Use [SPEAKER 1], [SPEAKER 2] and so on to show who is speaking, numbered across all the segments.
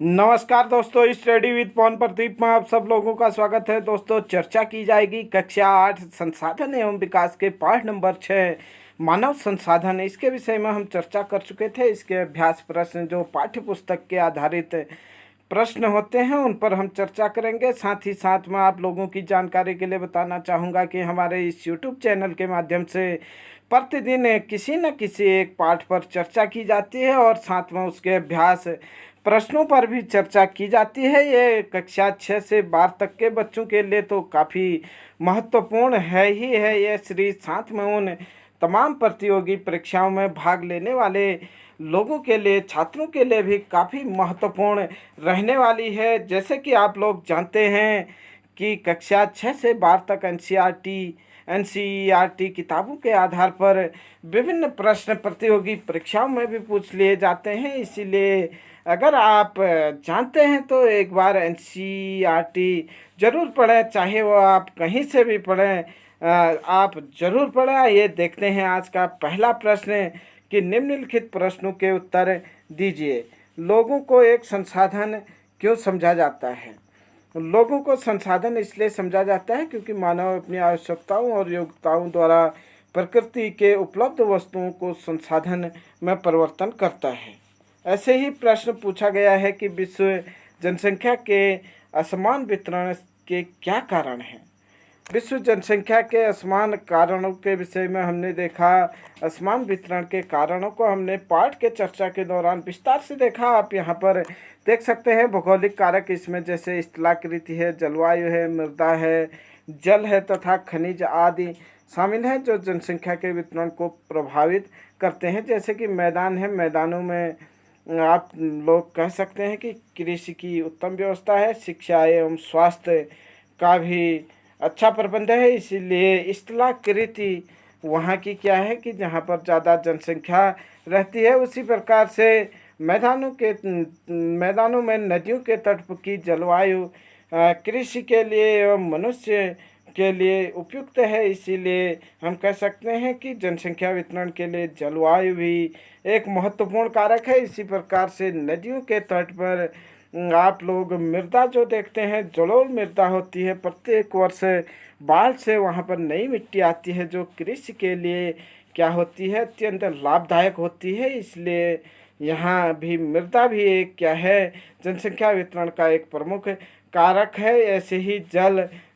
[SPEAKER 1] नमस्कार दोस्तों, study with पवन प्रदीप में आप सब लोगों का स्वागत है। दोस्तों, चर्चा की जाएगी कक्षा 8 संसाधन एवं विकास के पाठ नंबर 6 मानव संसाधन। इसके विषय में हम चर्चा कर चुके थे। इसके अभ्यास प्रश्न जो पाठ्य पुस्तक के आधारित प्रश्न होते हैं उन पर हम चर्चा करेंगे। साथ ही साथ मैं आप लोगों की जानकारी के लिए बताना चाहूँगा कि हमारे इस यूट्यूब चैनल के माध्यम से प्रतिदिन किसी न किसी एक पाठ पर चर्चा की जाती है और साथ में उसके अभ्यास प्रश्नों पर भी चर्चा की जाती है। ये कक्षा 6 से 12 तक के बच्चों के लिए तो काफ़ी महत्वपूर्ण है ही है ये सीरीज। साथ में उन तमाम प्रतियोगी परीक्षाओं में भाग लेने वाले लोगों के लिए, छात्रों के लिए भी काफ़ी महत्वपूर्ण रहने वाली है। जैसे कि आप लोग जानते हैं कि कक्षा 6 से 12 तक एनसीईआरटी किताबों के आधार पर विभिन्न प्रश्न प्रतियोगी परीक्षाओं में भी पूछ लिए जाते हैं। इसीलिए अगर आप जानते हैं तो एक बार एनसीईआरटी ज़रूर पढ़ें, चाहे वो आप कहीं से भी पढ़ें, आप ज़रूर पढ़ें। ये देखते हैं आज का पहला प्रश्न कि निम्नलिखित प्रश्नों के उत्तर दीजिए। लोगों को एक संसाधन क्यों समझा जाता है? लोगों को संसाधन इसलिए समझा जाता है क्योंकि मानव अपनी आवश्यकताओं और योग्यताओं द्वारा प्रकृति के उपलब्ध वस्तुओं को संसाधन में परिवर्तन करता है। ऐसे ही प्रश्न पूछा गया है कि विश्व जनसंख्या के असमान वितरण के क्या कारण हैं? विश्व जनसंख्या के असमान कारणों के विषय में हमने देखा। असमान वितरण के कारणों को हमने पाठ के चर्चा के दौरान विस्तार से देखा। आप यहाँ पर देख सकते हैं भौगोलिक कारक इसमें जैसे स्थलाकृति है, जलवायु है, मृदा है, जल है तथा खनिज आदि शामिल हैं जो जनसंख्या के वितरण को प्रभावित करते हैं। जैसे कि मैदान है, मैदानों में आप लोग कह सकते हैं कि कृषि की उत्तम व्यवस्था है, शिक्षा एवं स्वास्थ्य का भी अच्छा प्रबंध है। इसीलिए स्थलाकृति वहाँ की क्या है कि जहाँ पर ज़्यादा जनसंख्या रहती है। उसी प्रकार से मैदानों में नदियों के तट की जलवायु कृषि के लिए एवं मनुष्य के लिए उपयुक्त है। इसीलिए हम कह सकते हैं कि जनसंख्या वितरण के लिए जलवायु भी एक महत्वपूर्ण कारक है। इसी प्रकार से नदियों के तट पर आप लोग मृदा जो देखते हैं, जलोढ़ मृदा होती है। प्रत्येक वर्ष बाढ़ से वहाँ पर नई मिट्टी आती है जो कृषि के लिए क्या होती है, अत्यंत लाभदायक होती है। इसलिए यहाँ भी मृदा भी एक क्या है, जनसंख्या वितरण का एक प्रमुख कारक है। ऐसे ही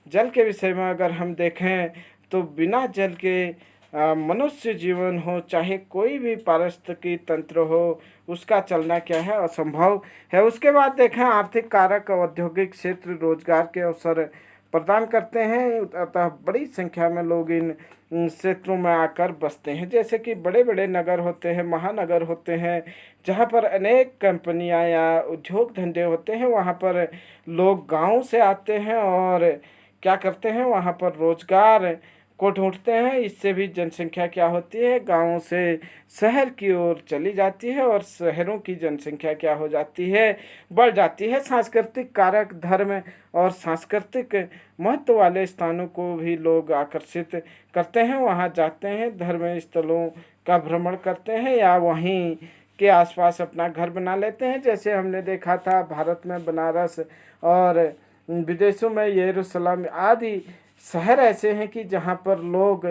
[SPEAKER 1] जल के विषय में अगर हम देखें तो बिना जल के मनुष्य जीवन हो, चाहे कोई भी पारिस्थितिकी तंत्र हो, उसका चलना क्या है, असंभव है। उसके बाद देखें आर्थिक कारक, औद्योगिक क्षेत्र रोजगार के अवसर प्रदान करते हैं, अतः बड़ी संख्या में लोग इन क्षेत्रों में आकर बसते हैं। जैसे कि बड़े बड़े नगर होते हैं, महानगर होते हैं, जहाँ पर अनेक कंपनियां या उद्योग धंधे होते हैं। वहाँ पर लोग गाँव से आते हैं और क्या करते हैं, वहाँ पर रोजगार को ढूंढते हैं। इससे भी जनसंख्या क्या होती है, गाँव से शहर की ओर चली जाती है और शहरों की जनसंख्या क्या हो जाती है, बढ़ जाती है। सांस्कृतिक कारक, धर्म और सांस्कृतिक महत्व वाले स्थानों को भी लोग आकर्षित करते हैं, वहाँ जाते हैं, धर्म स्थलों का भ्रमण करते हैं या वहीं के आसपास अपना घर बना लेते हैं। जैसे हमने देखा था भारत में बनारस और विदेशों में यरूशलेम आदि शहर ऐसे हैं कि जहाँ पर लोग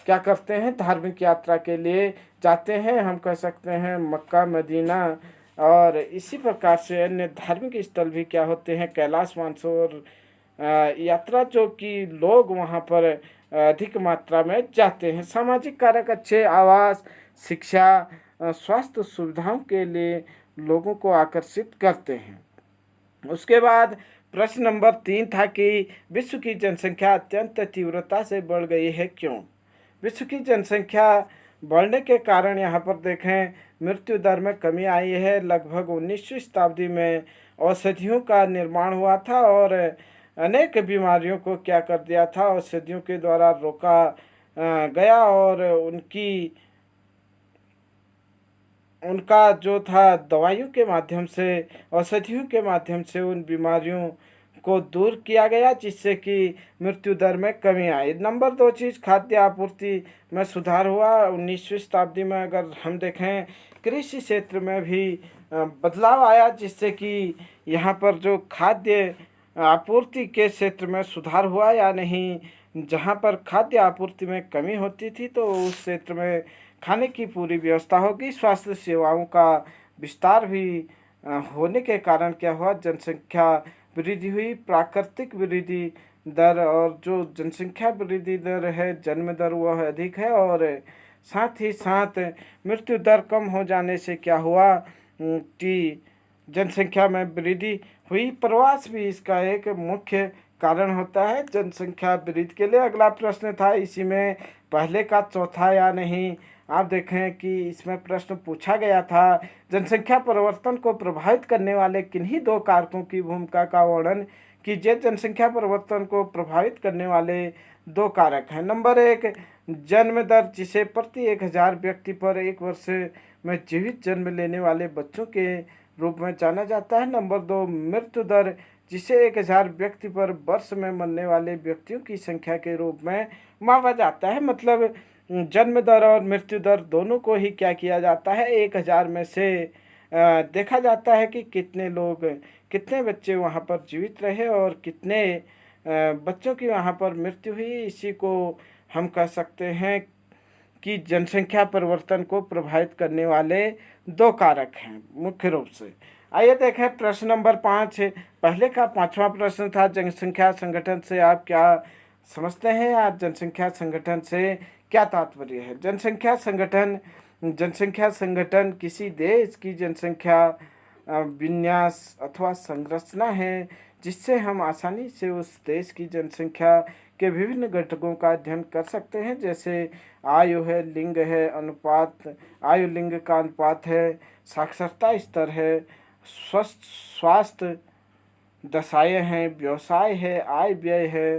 [SPEAKER 1] क्या करते हैं, धार्मिक यात्रा के लिए जाते हैं। हम कह सकते हैं मक्का, मदीना और इसी प्रकार से अन्य धार्मिक स्थल भी क्या होते हैं, कैलाश मानसरोवर यात्रा, जो कि लोग वहाँ पर अधिक मात्रा में जाते हैं। सामाजिक कारक अच्छे आवास, शिक्षा, स्वास्थ्य सुविधाओं के लिए लोगों को आकर्षित करते हैं। उसके बाद प्रश्न नंबर 3 था कि विश्व की जनसंख्या अत्यंत तीव्रता से बढ़ गई है, क्यों? विश्व की जनसंख्या बढ़ने के कारण यहाँ पर देखें मृत्यु दर में कमी आई है। लगभग 19वीं शताब्दी में औषधियों का निर्माण हुआ था और अनेक बीमारियों को क्या कर दिया था, औषधियों के द्वारा रोका गया और उनका जो था दवाइयों के माध्यम से, औषधियों के माध्यम से उन बीमारियों को दूर किया गया, जिससे कि मृत्यु दर में कमी आई। नंबर 2 चीज़, खाद्य आपूर्ति में सुधार हुआ। 19वीं शताब्दी में अगर हम देखें, कृषि क्षेत्र में भी बदलाव आया, जिससे कि यहाँ पर जो खाद्य आपूर्ति के क्षेत्र में सुधार हुआ या नहीं। जहाँ पर खाद्य आपूर्ति में कमी होती थी तो उस क्षेत्र में खाने की पूरी व्यवस्था होगी। स्वास्थ्य सेवाओं का विस्तार भी होने के कारण क्या हुआ, जनसंख्या वृद्धि हुई। प्राकृतिक वृद्धि दर और जो जनसंख्या वृद्धि दर है, जन्म दर, वह अधिक है, और साथ ही साथ मृत्यु दर कम हो जाने से क्या हुआ कि जनसंख्या में वृद्धि हुई। प्रवास भी इसका एक मुख्य कारण होता है जनसंख्या वृद्धि के लिए। अगला प्रश्न था इसी में पहले का चौथा या नहीं। आप देखें कि इसमें प्रश्न पूछा गया था, जनसंख्या परिवर्तन को प्रभावित करने वाले किन्हीं 2 कारकों की भूमिका का वर्णन कीजिए। जनसंख्या परिवर्तन को प्रभावित करने वाले 2 कारक हैं। नंबर 1, जन्म दर, जिसे प्रति 1000 व्यक्ति पर 1 वर्ष में जीवित जन्म लेने वाले बच्चों के रूप में जाना जाता है। नंबर 2, मृत्यु दर, जिसे 1000 व्यक्ति पर वर्ष में मरने वाले व्यक्तियों की संख्या के रूप में मापा जाता है। मतलब जन्म दर और मृत्यु दर दोनों को ही क्या किया जाता है, 1000 में से देखा जाता है कि कितने लोग, कितने बच्चे वहाँ पर जीवित रहे और कितने बच्चों की वहाँ पर मृत्यु हुई। इसी को हम कह सकते हैं कि जनसंख्या परिवर्तन को प्रभावित करने वाले 2 कारक हैं मुख्य रूप से। आइए देखें प्रश्न नंबर 5। पहले का 5वां प्रश्न था, जनसंख्या संगठन से आप क्या समझते हैं, या जनसंख्या संगठन से क्या तात्पर्य है। जनसंख्या संगठन किसी देश की जनसंख्या विन्यास अथवा संरचना है, जिससे हम आसानी से उस देश की जनसंख्या के विभिन्न घटकों का अध्ययन कर सकते हैं, जैसे आयु है, लिंग है, अनुपात, आयु लिंग का अनुपात है, साक्षरता स्तर है, स्वस्थ स्वास्थ्य दशाएँ हैं, व्यवसाय है, आय व्यय है,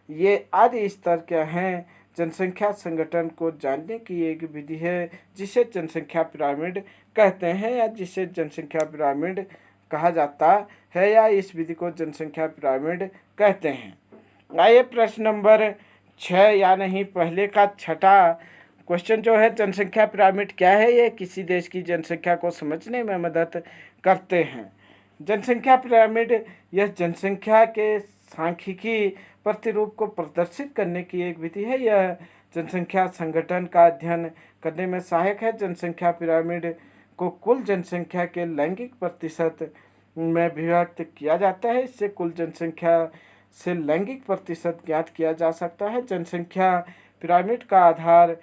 [SPEAKER 1] ये आदि स्तर क्या हैं। जनसंख्या संगठन को जानने की एक विधि है, जिसे जनसंख्या पिरामिड कहते हैं, या जिसे जनसंख्या पिरामिड कहा जाता है, या इस विधि को जनसंख्या पिरामिड कहते हैं। आइए प्रश्न नंबर 6 या नहीं पहले का छठा क्वेश्चन जो है, जनसंख्या पिरामिड क्या है। ये किसी देश की जनसंख्या को समझने में मदद करते हैं। जनसंख्या पिरामिड यह जनसंख्या के सांख्यिकी प्रतिरूप को प्रदर्शित करने की एक विधि है। यह जनसंख्या संगठन का अध्ययन करने में सहायक है। जनसंख्या पिरामिड को कुल जनसंख्या के लैंगिक प्रतिशत में विभक्त किया जाता है। इससे कुल जनसंख्या से लैंगिक प्रतिशत ज्ञात किया जा सकता है। जनसंख्या पिरामिड का आधार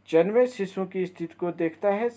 [SPEAKER 1] जन्मे शिशु की स्थिति को देखता है।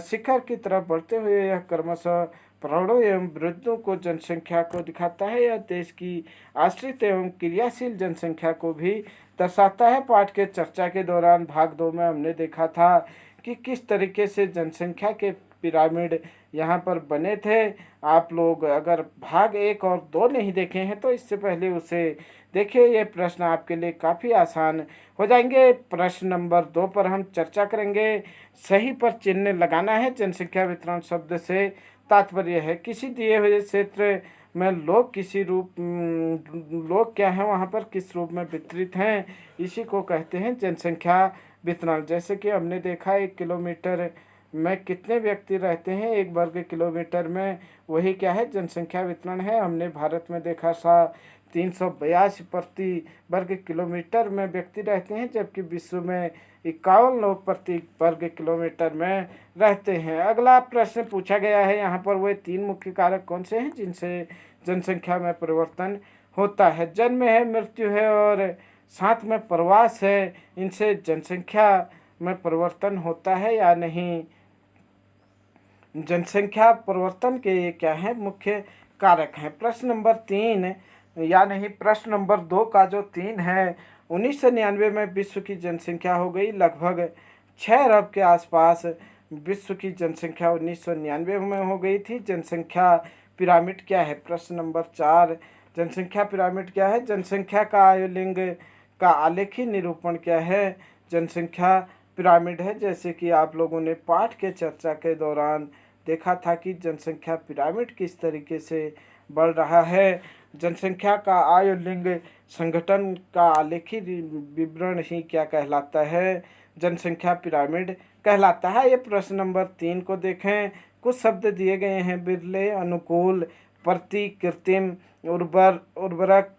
[SPEAKER 1] शिखर की तरफ बढ़ते हुए यह क्रमशः प्रौढ़ों एवं वृद्धों को जनसंख्या को दिखाता है। यह देश की आश्रित एवं क्रियाशील जनसंख्या को भी दर्शाता है। पाठ के चर्चा के दौरान भाग 2 में हमने देखा था कि किस तरीके से जनसंख्या के पिरामिड यहाँ पर बने थे। आप लोग अगर भाग 1 और 2 नहीं देखे हैं तो इससे पहले उसे देखिए। ये प्रश्न आपके लिए काफ़ी आसान हो जाएंगे। प्रश्न नंबर 2 पर हम चर्चा करेंगे। सही पर चिन्ह लगाना है। जनसंख्या वितरण शब्द से तात्पर्य है किसी दिए हुए क्षेत्र में लोग लोग क्या हैं, वहाँ पर किस रूप में वितरित हैं, इसी को कहते हैं जनसंख्या वितरण। जैसे कि हमने देखा 1 किलोमीटर में कितने व्यक्ति रहते हैं, 1 वर्ग किलोमीटर में, वही क्या है, जनसंख्या वितरण है। हमने भारत में देखा 382 प्रति वर्ग किलोमीटर में व्यक्ति रहते हैं, जबकि विश्व में 51 लोग प्रति वर्ग किलोमीटर में रहते हैं। अगला प्रश्न पूछा गया है यहाँ पर, वे 3 मुख्य कारक कौन से हैं जिनसे जनसंख्या में परिवर्तन होता है। जन्म है, मृत्यु है और साथ में प्रवास है। इनसे जनसंख्या में परिवर्तन होता है या नहीं। जनसंख्या परिवर्तन के ये क्या है, मुख्य कारक हैं। प्रश्न नंबर 3 या नहीं प्रश्न नंबर 2 का जो 3 है, 1999 में विश्व की जनसंख्या हो गई लगभग 6 अरब के आसपास। विश्व की जनसंख्या 1999 में हो गई थी। जनसंख्या पिरामिड क्या है। प्रश्न नंबर 4, जनसंख्या पिरामिड क्या है। जनसंख्या का आयु लिंग का आलेखी निरूपण क्या है। जनसंख्या पिरामिड है, जैसे कि आप लोगों ने पाठ के चर्चा के दौरान देखा था कि जनसंख्या पिरामिड किस तरीके से बढ़ रहा है। जनसंख्या का आयु लिंग संगठन का आलेखी विवरण ही क्या कहलाता है? जनसंख्या पिरामिड कहलाता है। ये प्रश्न नंबर 3 को देखें। कुछ शब्द दिए गए हैं: बिरले, अनुकूल, प्रति, कृत्रिम, उर्वरक,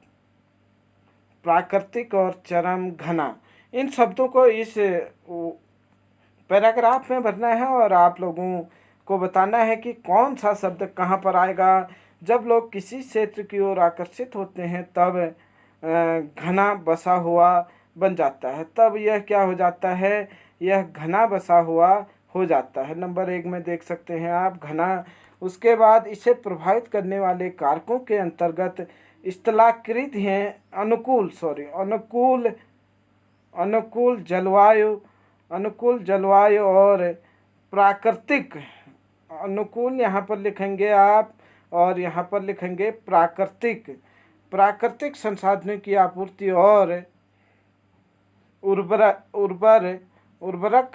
[SPEAKER 1] प्राकृतिक और चरम, घना। इन शब्दों को इस पैराग्राफ में भरना है और आप लोगों को बताना है कि कौन सा शब्द कहाँ पर आएगा। जब लोग किसी क्षेत्र की ओर आकर्षित होते हैं तब घना बसा हुआ बन जाता है। तब यह क्या हो जाता है? यह घना बसा हुआ हो जाता है। नंबर 1 में देख सकते हैं आप, घना। उसके बाद इसे प्रभावित करने वाले कारकों के अंतर्गत स्थलाकृत हैं अनुकूल जलवायु और प्राकृतिक। अनुकूल यहाँ पर लिखेंगे आप और यहाँ पर लिखेंगे प्राकृतिक संसाधनों की आपूर्ति और उर्वरक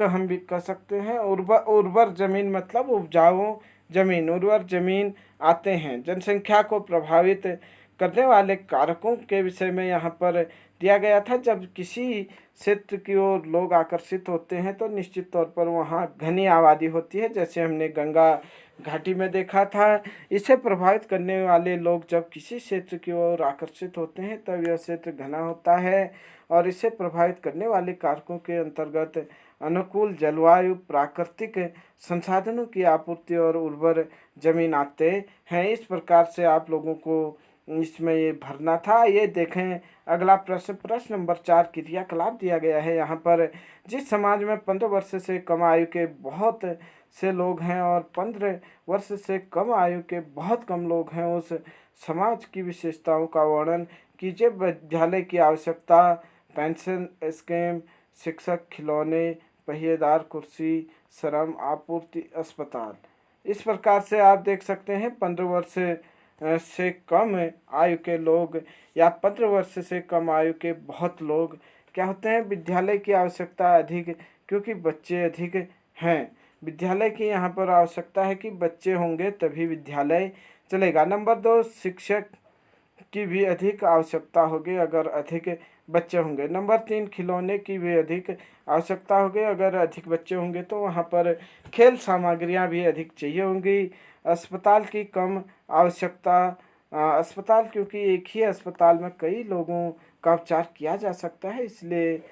[SPEAKER 1] हम भी कह सकते हैं। उर्वर जमीन मतलब उपजाऊ जमीन, उर्वर जमीन आते हैं। जनसंख्या को प्रभावित करने वाले कारकों के विषय में यहाँ पर दिया गया था। जब किसी क्षेत्र की ओर लोग आकर्षित होते हैं तो निश्चित तौर पर वहाँ घनी आबादी होती है, जैसे हमने गंगा घाटी में देखा था। इसे प्रभावित करने वाले लोग जब किसी क्षेत्र की ओर आकर्षित होते हैं तब यह क्षेत्र घना होता है। और इसे प्रभावित करने वाले कारकों के अंतर्गत अनुकूल जलवायु, प्राकृतिक संसाधनों की आपूर्ति और उर्वर जमीन आते हैं। इस प्रकार से आप लोगों को इसमें ये भरना था। ये देखें अगला प्रश्न नंबर 4 क्रियाकलाप दिया गया है यहाँ पर। जिस समाज में 15 वर्ष से कम आयु के बहुत से लोग हैं और 15 वर्ष से कम आयु के बहुत कम लोग हैं, उस समाज की विशेषताओं का वर्णन कीजिए। विद्यालय की आवश्यकता, पेंशन स्कीम, शिक्षक, खिलौने, पहिएदार कुर्सी, श्रम आपूर्ति, अस्पताल। इस प्रकार से आप देख सकते हैं 15 वर्ष से कम आयु के लोग या 15 वर्ष से कम आयु के बहुत लोग क्या होते हैं? विद्यालय की आवश्यकता अधिक, क्योंकि बच्चे अधिक हैं। विद्यालय की यहाँ पर आवश्यकता है कि बच्चे होंगे तभी विद्यालय चलेगा। नंबर 2, शिक्षक की भी अधिक आवश्यकता होगी अगर अधिक बच्चे होंगे। नंबर 3, खिलौने की भी अधिक आवश्यकता होगी अगर अधिक बच्चे होंगे, तो वहाँ पर खेल सामग्रियाँ भी अधिक चाहिए होंगी। अस्पताल की कम आवश्यकता, अस्पताल क्योंकि एक ही अस्पताल में कई लोगों का उपचार किया जा सकता है, इसलिए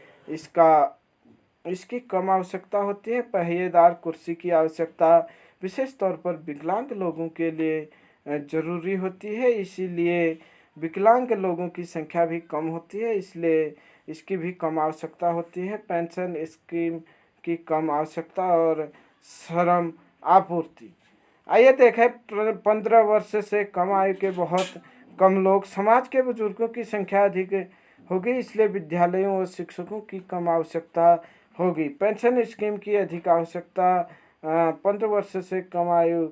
[SPEAKER 1] इसकी कम आवश्यकता होती है। पहिएदार कुर्सी की आवश्यकता विशेष तौर पर विकलांग लोगों के लिए ज़रूरी होती है, इसीलिए विकलांग लोगों की संख्या भी कम होती है, इसलिए इसकी भी कम आवश्यकता होती है। पेंशन स्कीम की कम आवश्यकता और श्रम आपूर्ति। आइए देखें 15 वर्ष से कम आयु के बहुत कम लोग। समाज के बुजुर्गों की संख्या अधिक होगी, इसलिए विद्यालयों और शिक्षकों की कम आवश्यकता होगी। पेंशन स्कीम की अधिक आवश्यकता, 15 वर्ष से कम आयु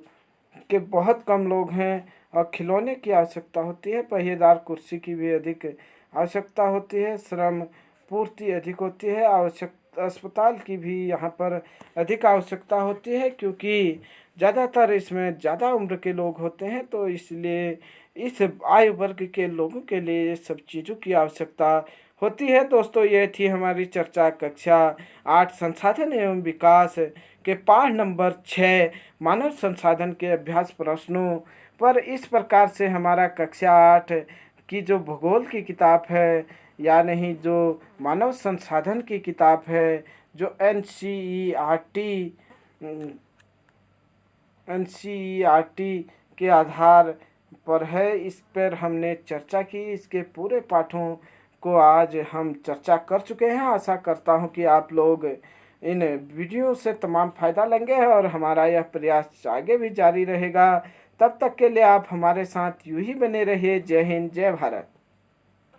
[SPEAKER 1] के बहुत कम लोग हैं और खिलौने की आवश्यकता होती है। पहिएदार कुर्सी की भी अधिक आवश्यकता होती है। श्रम पूर्ति अधिक होती है। अस्पताल की भी यहाँ पर अधिक आवश्यकता होती है, क्योंकि ज़्यादातर इसमें ज़्यादा उम्र के लोग होते हैं, तो इसलिए इस आयु वर्ग के लोगों के लिए ये सब चीज़ों की आवश्यकता होती है। दोस्तों, ये थी हमारी चर्चा कक्षा 8 संसाधन एवं विकास के पाठ नंबर 6 मानव संसाधन के अभ्यास प्रश्नों पर। इस प्रकार से हमारा कक्षा 8 की जो भूगोल की किताब है, या नहीं जो मानव संसाधन की किताब है, जो एनसीईआरटी के आधार पर है, इस पर हमने चर्चा की। इसके पूरे पाठों को आज हम चर्चा कर चुके हैं। आशा करता हूं कि आप लोग इन वीडियो से तमाम फ़ायदा लेंगे और हमारा यह प्रयास आगे भी जारी रहेगा। तब तक के लिए आप हमारे साथ यूं ही बने रहिए। जय हिंद, जय भारत।